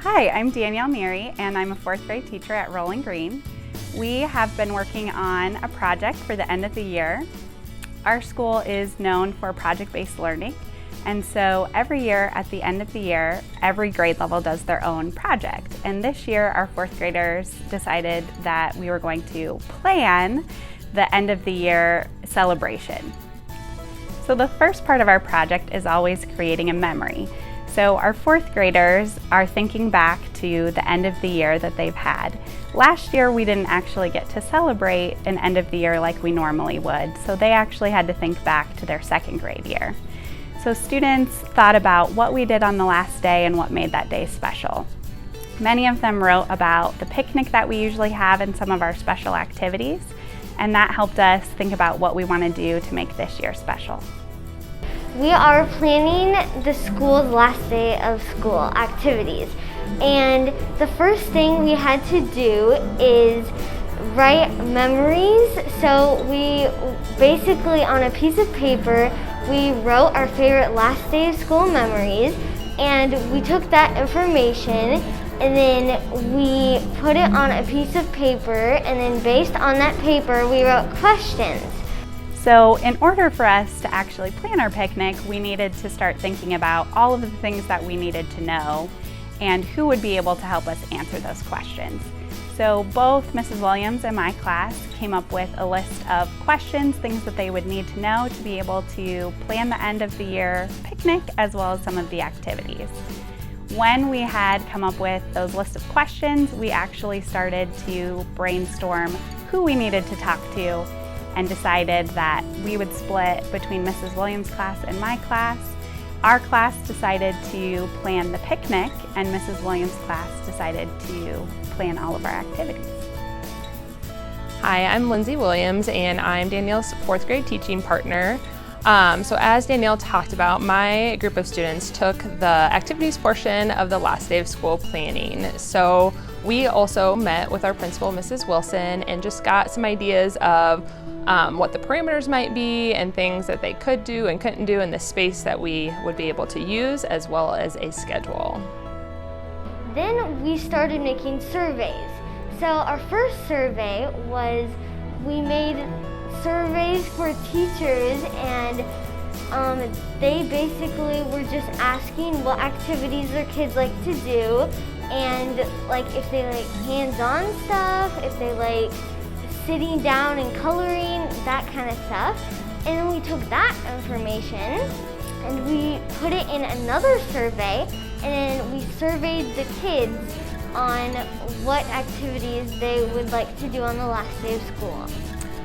Hi, I'm Danielle Neary, and I'm a fourth grade teacher at Rolling Green. We have been working on a project for the end of the year. Our school is known for project-based learning, and so every year at the end of the year, every grade level does their own project. And this year, our fourth graders decided that we were going to plan the end of the year celebration. So the first part of our project is always creating a memory. So our fourth graders are thinking back to the end of the year that they've had. Last year we didn't actually get to celebrate an end of the year like we normally would, so they actually had to think back to their second grade year. So students thought about what we did on the last day and what made that day special. Many of them wrote about the picnic that we usually have and some of our special activities, and that helped us think about what we want to do to make this year special. We are planning the school's last day of school activities, and the first thing we had to do is write memories. So we basically, on a piece of paper, we wrote our favorite last day of school memories, and we took that information and then we put it on a piece of paper, and then based on that paper we wrote questions. So in order for us to actually plan our picnic, we needed to start thinking about all of the things that we needed to know and who would be able to help us answer those questions. So both Mrs. Williams and my class came up with a list of questions, things that they would need to know to be able to plan the end of the year picnic as well as some of the activities. When we had come up with those list of questions, we actually started to brainstorm who we needed to talk to and decided that we would split between Mrs. Williams' class and my class. Our class decided to plan the picnic, and Mrs. Williams' class decided to plan all of our activities. Hi, I'm Lindsay Williams, and I'm Danielle's fourth grade teaching partner. So as Danielle talked about, my group of students took the activities portion of the last day of school planning. So we also met with our principal, Mrs. Wilson, and just got some ideas of what the parameters might be and things that they could do and couldn't do in the space that we would be able to use, as well as a schedule. Then we started making surveys. So our first survey was, we made surveys for teachers, and they basically were just asking what activities their kids like to do, and like if they like hands-on stuff, if they like sitting down and coloring, that kind of stuff. And then we took that information and we put it in another survey, and then we surveyed the kids on what activities they would like to do on the last day of school.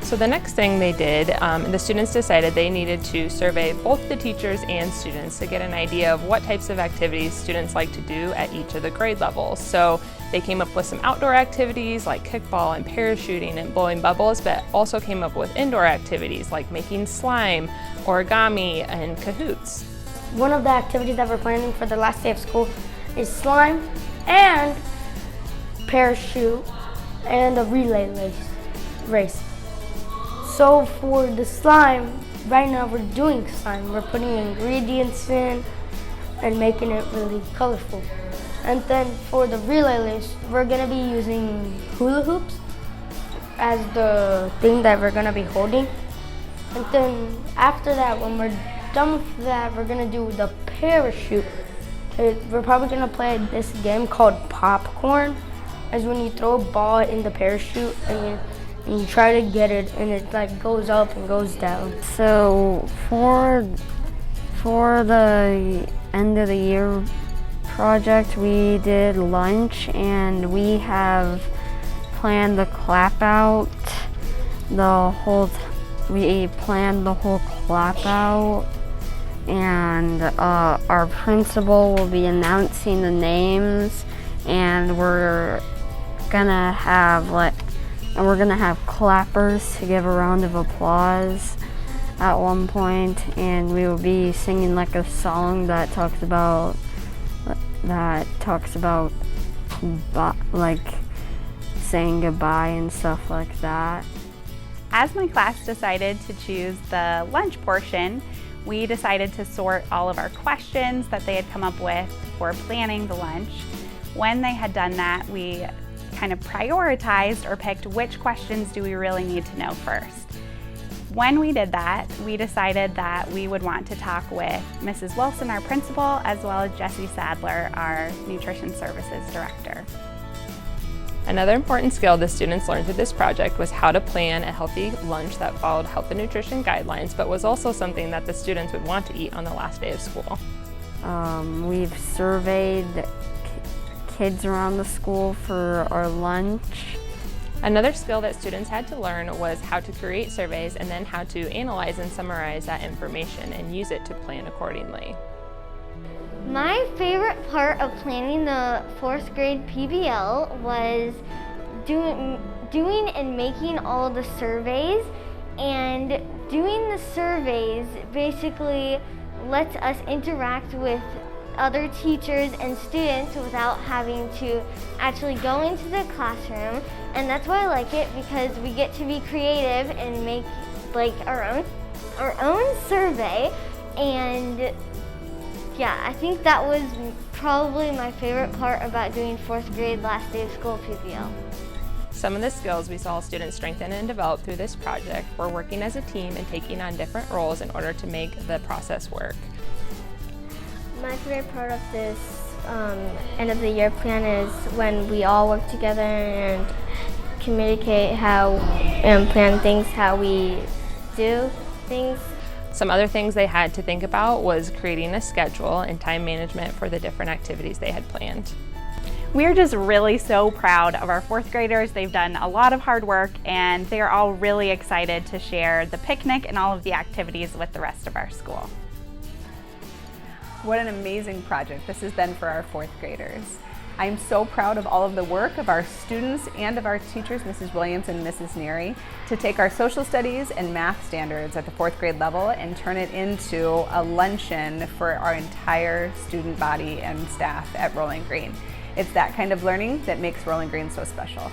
So the next thing they did, the students decided they needed to survey both the teachers and students to get an idea of what types of activities students like to do at each of the grade levels. So they came up with some outdoor activities like kickball and parachuting and blowing bubbles, but also came up with indoor activities like making slime, origami, and cahoots. One of the activities that we're planning for the last day of school is slime and parachute and a relay race. So for the slime, right now we're doing slime. We're putting ingredients in and making it really colorful. And then for the relay race, we're gonna be using hula hoops as the thing that we're gonna be holding. And then after that, when we're done with that, we're gonna do the parachute. We're probably gonna play this game called popcorn, as when you throw a ball in the parachute and you try to get it, and it like goes up and goes down. So for the end of the year project, we did lunch, and we have planned the clap out. We planned the whole clap out, and our principal will be announcing the names, and we're gonna have clappers to give a round of applause at one point, and we will be singing like a song that talks about like saying goodbye and stuff like that. As my class decided to choose the lunch portion, we decided to sort all of our questions that they had come up with for planning the lunch. When they had done that, we kind of prioritized or picked which questions do we really need to know first. When we did that, we decided that we would want to talk with Mrs. Wilson, our principal, as well as Jessie Sadler, our nutrition services director. Another important skill the students learned through this project was how to plan a healthy lunch that followed health and nutrition guidelines, but was also something that the students would want to eat on the last day of school. We've surveyed kids around the school for our lunch. Another skill that students had to learn was how to create surveys and then how to analyze and summarize that information and use it to plan accordingly. My favorite part of planning the 4th grade PBL was doing and making all the surveys. And doing the surveys basically lets us interact with other teachers and students without having to actually go into the classroom. And that's why I like it, because we get to be creative and make like our own survey. And yeah, I think that was probably my favorite part about doing 4th grade last day of school PBL. Some of the skills we saw students strengthen and develop through this project were working as a team and taking on different roles in order to make the process work. My favorite part of this end of the year plan is when we all work together and communicate how and plan things, how we do things. Some other things they had to think about was creating a schedule and time management for the different activities they had planned. We're just really so proud of our 4th graders. They've done a lot of hard work and they're all really excited to share the picnic and all of the activities with the rest of our school. What an amazing project this has been for our 4th graders. I'm so proud of all of the work of our students and of our teachers, Mrs. Williams and Mrs. Neary, to take our social studies and math standards at the 4th grade level and turn it into a luncheon for our entire student body and staff at Rolling Green. It's that kind of learning that makes Rolling Green so special.